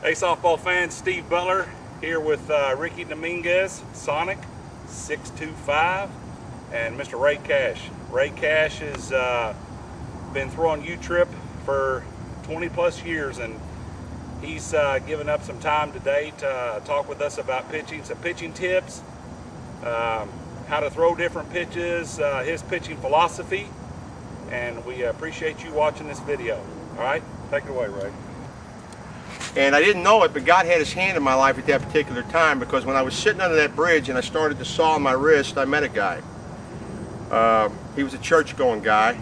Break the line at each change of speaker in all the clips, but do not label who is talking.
Hey softball fans, Steve Butler here with Ricky Dominguez, Sonic 625, and Mr. Ray Cash. Ray Cash has been throwing U-Trip for 20 plus years, and he's given up some time today to talk with us about pitching, some pitching tips, how to throw different pitches, his pitching philosophy, and we appreciate you watching this video. All right, take it away, Ray.
And I didn't know it, but God had his hand in my life at that particular time, because when I was sitting under that bridge and I started to saw on my wrist, I met a guy. He was a church-going guy,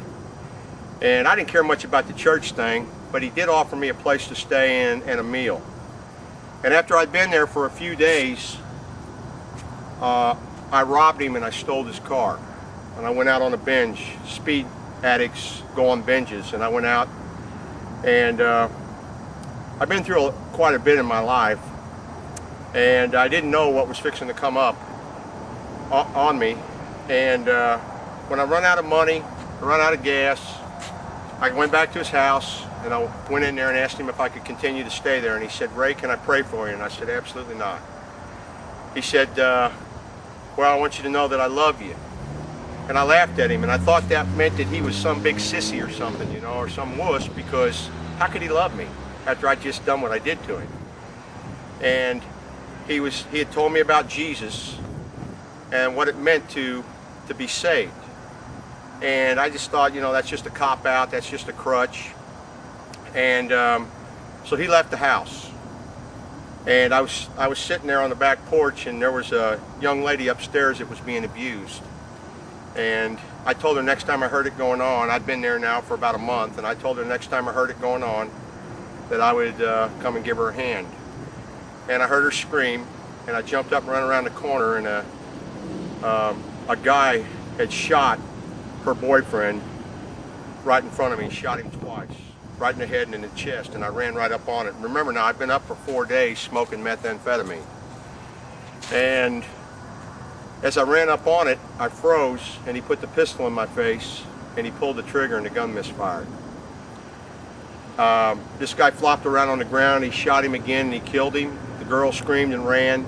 and I didn't care much about the church thing, but he did offer me a place to stay in and a meal. And after I'd been there for a few days, I robbed him and I stole his car. And I went out on a binge. Speed addicts go on binges, and I went out and I've been through quite a bit in my life, and I didn't know what was fixing to come up on me. And when I run out of money, I run out of gas, I went back to his house and I went in there and asked him if I could continue to stay there. And he said, "Ray, can I pray for you?" And I said, "Absolutely not." He said, "Well, I want you to know that I love you." And I laughed at him, and I thought that meant that he was some big sissy or something, you know, or some wuss, because how could he love me after I'd just done what I did to him? And he had told me about Jesus and what it meant to be saved. And I just thought, you know, that's just a cop-out, that's just a crutch. And so he left the house. And I was sitting there on the back porch, and there was a young lady upstairs that was being abused. And I told her next time I heard it going on, I'd been there now for about a month, and I told her next time I heard it going on that I would come and give her a hand. And I heard her scream, and I jumped up and ran around the corner, and a guy had shot her boyfriend right in front of me. He shot him twice, right in the head and in the chest, and I ran right up on it. Remember now, I've been up for 4 days smoking methamphetamine. And as I ran up on it, I froze, and he put the pistol in my face, and he pulled the trigger, and the gun misfired. This guy flopped around on the ground. He shot him again, and he killed him. The girl screamed and ran,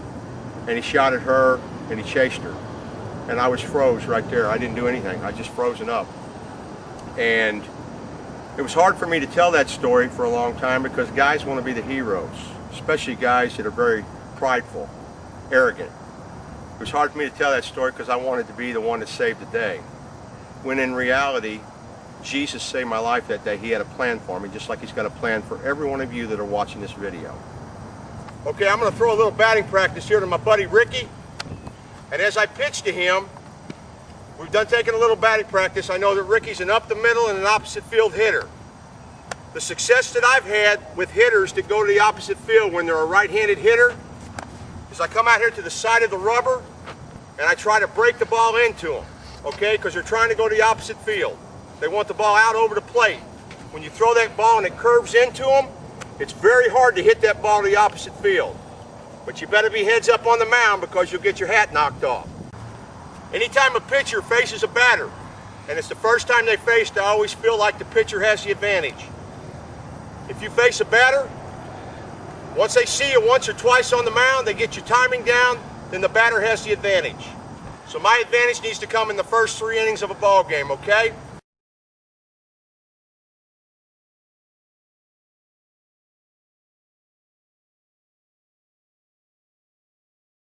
and he shot at her, and he chased her. And I was froze right there. I didn't do anything. I just frozen up. And it was hard for me to tell that story for a long time, because guys want to be the heroes, especially guys that are very prideful, arrogant. It was hard for me to tell that story because I wanted to be the one that saved the day. When in reality, Jesus saved my life that day. He had a plan for me, just like he's got a plan for every one of you that are watching this video. Okay, I'm going to throw a little batting practice here to my buddy Ricky. And as I pitch to him, we've done taking a little batting practice. I know that Ricky's an up the middle and an opposite field hitter. The success that I've had with hitters that go to the opposite field when they're a right-handed hitter is I come out here to the side of the rubber and I try to break the ball into them, okay, because they're trying to go to the opposite field. They want the ball out over the plate. When you throw that ball and it curves into them, it's very hard to hit that ball to the opposite field. But you better be heads up on the mound, because you'll get your hat knocked off. Anytime a pitcher faces a batter, and it's the first time they faced, I always feel like the pitcher has the advantage. If you face a batter, once they see you once or twice on the mound, they get your timing down, then the batter has the advantage. So my advantage needs to come in the first 3 innings of a ball game, okay?